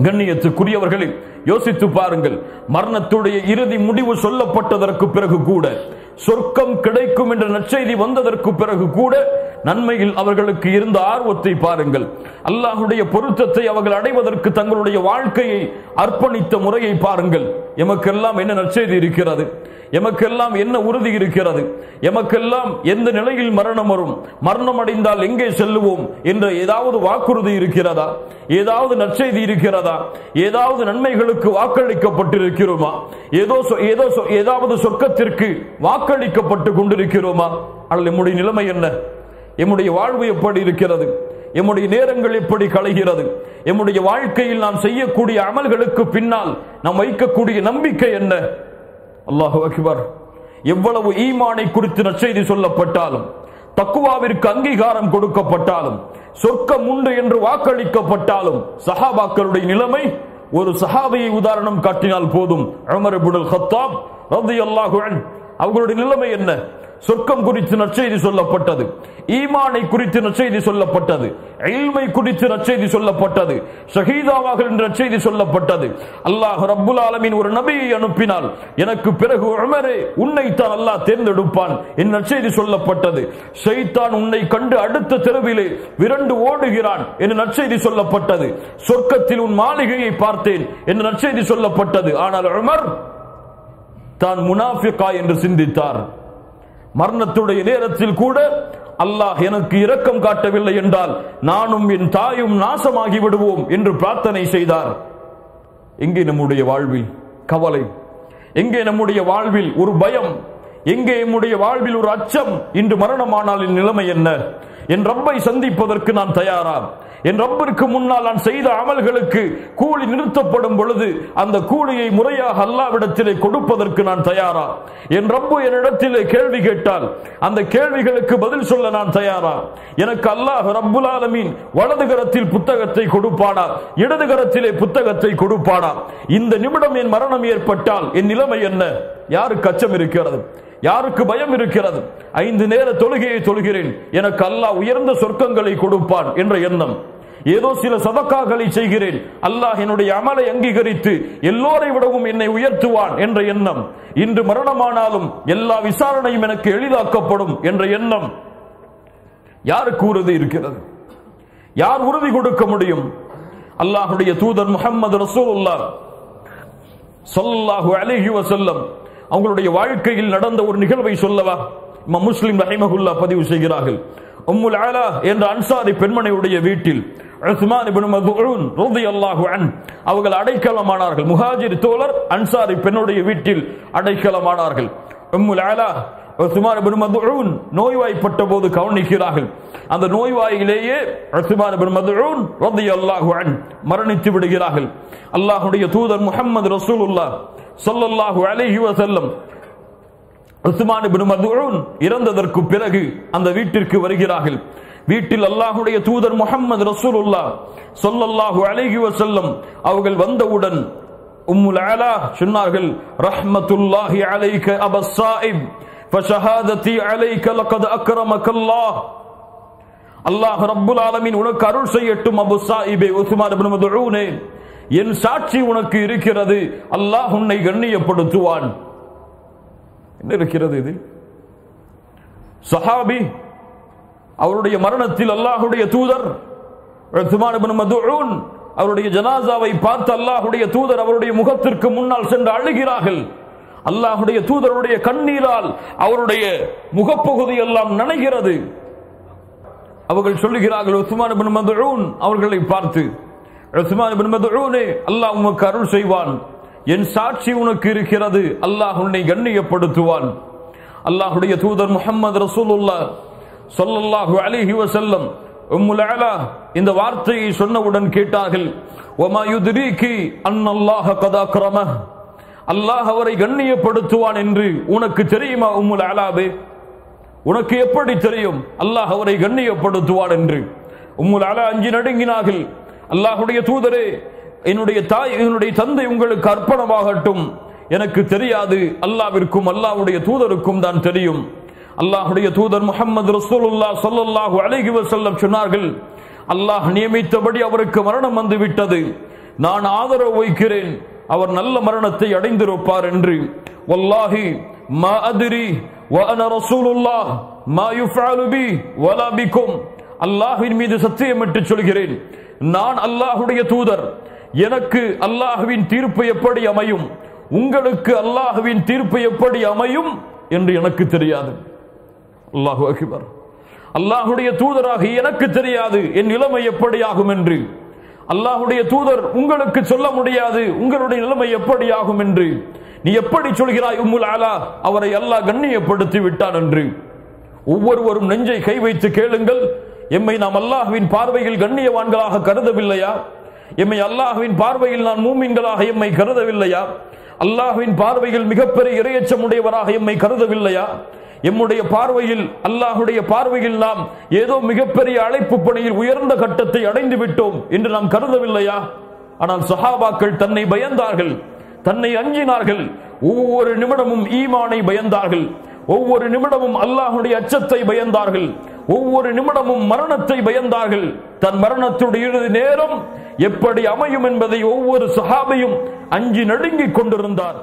கண்ணியத்துக்குரியவர்களே, யோசித்து பாருங்கள். மரணத்துடைய இறுதி முடிவு சொல்லப்பட்டதற்கு பிறகு கூட, சொர்க்கம் கிடைக்கும் என்ற நற்செய்தி வந்ததற்கு பிறகு கூட நன்மையில் அவர்களுக்கு இருந்த ஆர்வத்தை பாருங்கள். அல்லாஹ்வுடைய பொருத்தத்தை அவர்கள் அடைவதற்கு தங்களுடைய வாழ்க்கையை அர்ப்பணித்த முறையை பாருங்கள். எமக்கெல்லாம் என்ன நற்செய்தி இருக்கிறது? எமக்கெல்லாம் என்ன உறுதி இருக்கிறது? எமக்கெல்லாம் எந்த நிலையில் மரணம் வரும், மரணம் அடைந்தால் எங்கே செல்லுவோம் என்ற ஏதாவது வாக்குறுதி இருக்கிறதா? ஏதாவது நற்செய்தி இருக்கிறதா? ஏதாவது நன்மைகளுக்கு வாக்களிக்கப்பட்டிருக்கிறோமா? ஏதாவது சொர்க்கத்திற்கு வாக்களிக்கப்பட்டு கொண்டிருக்கிறோமா? ஆனால் நம்முடைய நிலைமை என்ன? எம்முடைய வாழ்வு எப்படி இருக்கிறது? எம்முடைய நேரங்கள் எப்படி களைகிறது? எம்முடைய வாழ்க்கையில் நாம் செய்யக்கூடிய அமல்களுக்கு பின்னால் நாம் வைக்கக்கூடிய நம்பிக்கை என்ன? அல்லாஹு அக்பர். எவ்வளவு ஈமானை குறித்து நற்செய்தி சொல்லப்பட்டாலும், தக்குவாவிற்கு அங்கீகாரம் கொடுக்கப்பட்டாலும், சொர்க்கம் உண்டு என்று வாக்களிக்கப்பட்டாலும், சஹாபாக்களுடைய நிலைமை, ஒரு சஹாபியை உதாரணம் காட்டினால் போதும். உமர் இப்னுல் கத்தாப் ரலியல்லாஹு அன்ஹு அவர்களுடைய நிலைமை என்ன? சொர்க்கம் குறித்து நற்செய்தி சொல்லப்பட்டது, ஈமானை குறித்து நற்செய்தி சொல்லப்பட்டது, இல்மை குறித்து நற்செய்தி சொல்லப்பட்டது, ஷஹீதாவாக நற்செய்தி சொல்லப்பட்டது. அல்லாஹ் ரப்புல் ஆலமீன் ஒரு நபியை அனுப்பினால் எனக்கு பிறகு உமரே உன்னைத்தான் அல்லாஹ் தேர்ந்தெடுப்பான் என் நற்செய்தி சொல்லப்பட்டது. ஷைத்தான் உன்னை கண்டு அடுத்த தெருவிலே விரண்டு ஓடுகிறான் என்று நற்செய்தி சொல்லப்பட்டது. சொர்க்கத்தில் உன் மாளிகையை பார்த்தேன் என்று நற்செய்தி சொல்லப்பட்டது. ஆனால் உமர் தான் முனாஃபிகா என்று சிந்தித்தார். மரணத்துடைய நேரத்தில் கூட அல்லாஹ் எனக்கு இரக்கம் காட்டவில்லை என்றால் நானும் என் தாயும் நாசமாகி விடுவோம் என்று பிரார்த்தனை செய்தார். எங்கே நம்முடைய வாழ்வில் கவலை? எங்கே நம்முடைய வாழ்வில் ஒரு பயம்? எங்கே நம்முடைய வாழ்வில் ஒரு அச்சம்? இன்று மரணமானால் என் நிலைமை என்ன? என் ரப்பை சந்திப்பதற்கு நான் தயாரா? என் ரப்பிற்கு முன்னால் நான் செய்த அமல்களுக்கு கூலி நிறுத்தப்படும் பொழுது அந்த கூலியை முறையாக அல்லாஹ்விடத்திலே கொடுப்பதற்கு நான் தயாரா? என் ரப்பு என்னிடத்திலே கேள்வி கேட்டால் அந்த கேள்விகளுக்கு பதில் சொல்ல நான் தயாரா? எனக்கு அல்லாஹ் ரப்புல் ஆலமீன் வலது கரத்தில் புத்தகத்தை கொடுப்பானா, இடது கரத்திலே புத்தகத்தை கொடுப்பானா? இந்த நிமிடம் என் மரணம் ஏற்பட்டால் என் நிலைமை என்ன? யாருக்கு அச்சம் இருக்கிறது? யாருக்கு பயம் இருக்கிறது? 5 நேர தொழுகையை தொழுகிறேன், எனக்கு அல்லாஹ் உயர்ந்த சொர்க்கங்களை கொடுப்பான் என்ற எண்ணம். ஏதோ சில சதக்காக்களை செய்கிறேன், அல்லாஹ் என்னுடைய அமலை அங்கீகரித்து எல்லோரை விடவும் என்னை உயர்த்துவான் என்ற எண்ணம். இன்று மரணமானாலும் எல்லா விசாரணையும் எனக்கு எளிதாக்கப்படும் என்ற எண்ணம். யாருக்கு உறுதி இருக்கிறது? யார் உறுதி கொடுக்க முடியும்? அல்லாஹ்வுடைய தூதர் முஹம்மது ரசூலுல்லாஹ் ஸல்லல்லாஹு அலைஹி வஸல்லம் அவங்களுடைய வாழ்க்கையில் நடந்த ஒரு நிகழ்வை சொல்லவா? இமாம் முஸ்லிம் ரஹிமஹுல்லாஹ் பதிவு செய்கிறார்கள். உம்முல் அலா என்ற அன்சாரி பெண்மணியுடைய வீட்டில் உஸ்மான் இப்னு மத்ஊன் ரலியல்லாஹு அன்ஹு அவர்கள் அடைக்கலமானார்கள். முஹாஜிர் தோழர் அன்சாரி பெண்ணுடைய வீட்டில் அடைக்கலமானார்கள். உம்முல் அலா உஸ்மான் இப்னு மத்ஊன் நோய்வாய்ப்பட்ட போது கவனிக்கிறார்கள். அந்த நோய்வாயிலேயே உஸ்மான் இப்னு மத்ஊன் ரலியல்லாஹு அன்ஹு மரணித்து விடுகிறார்கள். அல்லாஹ்வுடைய தூதர் முஹம்மது ரசூலுல்லாஹ் ஸல்லல்லாஹு அலைஹி வஸல்லம் உஸ்மான் இப்னு மத்ஊன் இறந்ததற்கு பிறகு அந்த வீட்டிற்கு வருகிறார்கள். வீட்டில் அல்லாஹ்வுடைய தூதர் முஹம்மது ரசூலுல்லாஹ் ஸல்லல்லாஹு அலைஹி வஸல்லம் அவர்கள் வந்தவுடன் உம்முல் அலா சொன்னார்கள், ரஹ்மத்துல்லாஹி அலைக அபஸ் ஸாயிப் ஃபஷஹாததி அலைக லகத் அக்ரமக்கல்லாஹ். அல்லாஹ் ரப்புல் ஆலமீன் உனக்கு அருள் செய்யட்டும் அபு ஸாயிபே, உஸ்மான் இப்னு மத்ஊனே, என் சாட்சி உனக்கு இருக்கிறது, அல்லாஹ் உன்னை கண்ணியப்படுத்துவான். என்ன இருக்கிறது இது? சஹாபி அவருடைய மரணத்தில் அல்லாஹ்வுடைய தூதர் உஸ்மான் இப்னு மத்ஊன் அவருடைய ஜனாசாவை பார்த்து அல்லாஹ்வுடைய தூதர் அவருடைய முகத்திற்கு முன்னால் சென்று அழுகிறார்கள். அல்லாஹ்வுடைய தூதருடைய கண்ணீரால் அவருடைய முகப்பகுதி எல்லாம் நனைகிறது. அவர்கள் சொல்லுகிறார்கள் உஸ்மான் இப்னு மத்ஊன் அவர்களை பார்த்து, உஸ்மான் இப்னு மத்ஊனே, அல்லாஹ் உனக்கு அருள் செய்வான், என் சாட்சி உனக்கு இருக்கிறது, அல்லாஹ் உன்னை கண்ணியப்படுத்துவான். அல்லாஹ்வுடைய தூதர் முஹம்மது ரசூலுல்லாஹ் ஸல்லல்லாஹு அலைஹி வஸல்லம் உம்முல் அலா இந்த வார்த்தையை சொன்னவுடன் கேட்டார்கள், வமா யுத்ரீகி அன்னல்லாஹ கத் அக்ரமஹ், அல்லாஹ் அவரை கண்ணியப்படுத்துவான் என்று உனக்கு தெரியுமா உம்முல் அலாவே? உனக்கு எப்படி தெரியும் அல்லாஹ் அவரை கண்ணியப்படுத்துவான் என்று? உம்முல் அலா அஞ்சி நடுங்கினார்கள். அல்லாஹ்வுடைய தூதரே, என்னுடைய தாய் என்னுடைய தந்தை உங்களுக்கு அர்ப்பணமாகட்டும், எனக்கு தெரியாது, அல்லாஹ்விற்கும் அல்லாஹ்வுடைய தூதருக்கும் தான் தெரியும். அல்லாஹ்வுடைய தூதர் முஹம்மது ரசூலுல்லாஹ் ஸல்லல்லாஹு அலைஹி வஸல்லம் சொன்னார்கள், அல்லாஹ் நியமித்தபடி அவருக்கு மரணம் வந்து விட்டது, நான் ஆதரவு வைக்கிறேன், அவர் நல்ல மரணத்தை அடைந்திருப்பார் என்று. வல்லாஹி மா அத்ரி வ அன ரசூலுல்லாஹ் மா யுஃஅலு பி வலா பிக்கும். அல்லாஹ்வின் மீது சத்தியமிட்டு சொல்கிறேன், நான் அல்லாஹ்வுடைய தூதர், எனக்கு அல்லாஹ்வின் தீர்ப்பு எப்படி அமையும், உங்களுக்கு அல்லாஹ்வின் தீர்ப்பு எப்படி அமையும் என்று எனக்கு தெரியாது. அல்லாஹு அக்பர். அல்லாஹ்வுடைய தூதராக எனக்கு தெரியாது என் நிலைமை எப்படி ஆகும் என்று. அல்லாஹ்வுடைய தூதர் உங்களுக்கு சொல்ல முடியாது உங்களுடைய நிலைமை எப்படி ஆகும் என்று. நீ எப்படி சொல்கிறாய் உம்முல் அலா, அவரை அல்லாஹ் கண்ணியப்படுத்தி விட்டான் என்று. ஒவ்வொருவரும் நெஞ்சை கை வைத்து கேளுங்கள், எம்மை நாம் அல்லாஹ்வின் பார்வையில் கண்ணியவான்களாக கருதவில்லையா? எம்மை அல்லாஹ்வின் பார்வையில் நான் மூமின்களாக எம்மை கருதவில்லையா? அல்லாஹ்வின் பார்வையில் மிகப்பெரிய இறையச்சமுடையவராக எம்மை கருதவில்லையா? எம்முடைய பார்வையில், அல்லாஹ்வுடைய பார்வையில் நாம் ஏதோ மிகப்பெரிய அழைப்பு பணியில் உயர்ந்த கட்டத்தை அடைந்து விட்டோம் என்று நாம் கருதவில்லையா? ஆனால் சஹாபாக்கள் தன்னை பயந்தார்கள், தன்னை அஞ்சினார்கள். ஒவ்வொரு நிமிடமும் ஈமானை பயந்தார்கள், ஒவ்வொரு நிமிடமும் அல்லாஹ்வுடைய அச்சத்தை பயந்தார்கள், ஒவ்வொரு நிமிடமும் மரணத்தை பயந்தார்கள். தன் மரணத்துடைய இறுதி நேரம் எப்படி அமையும் என்பதை ஒவ்வொரு சஹாபியும் அஞ்சி நடுங்கிக் கொண்டிருந்தார்.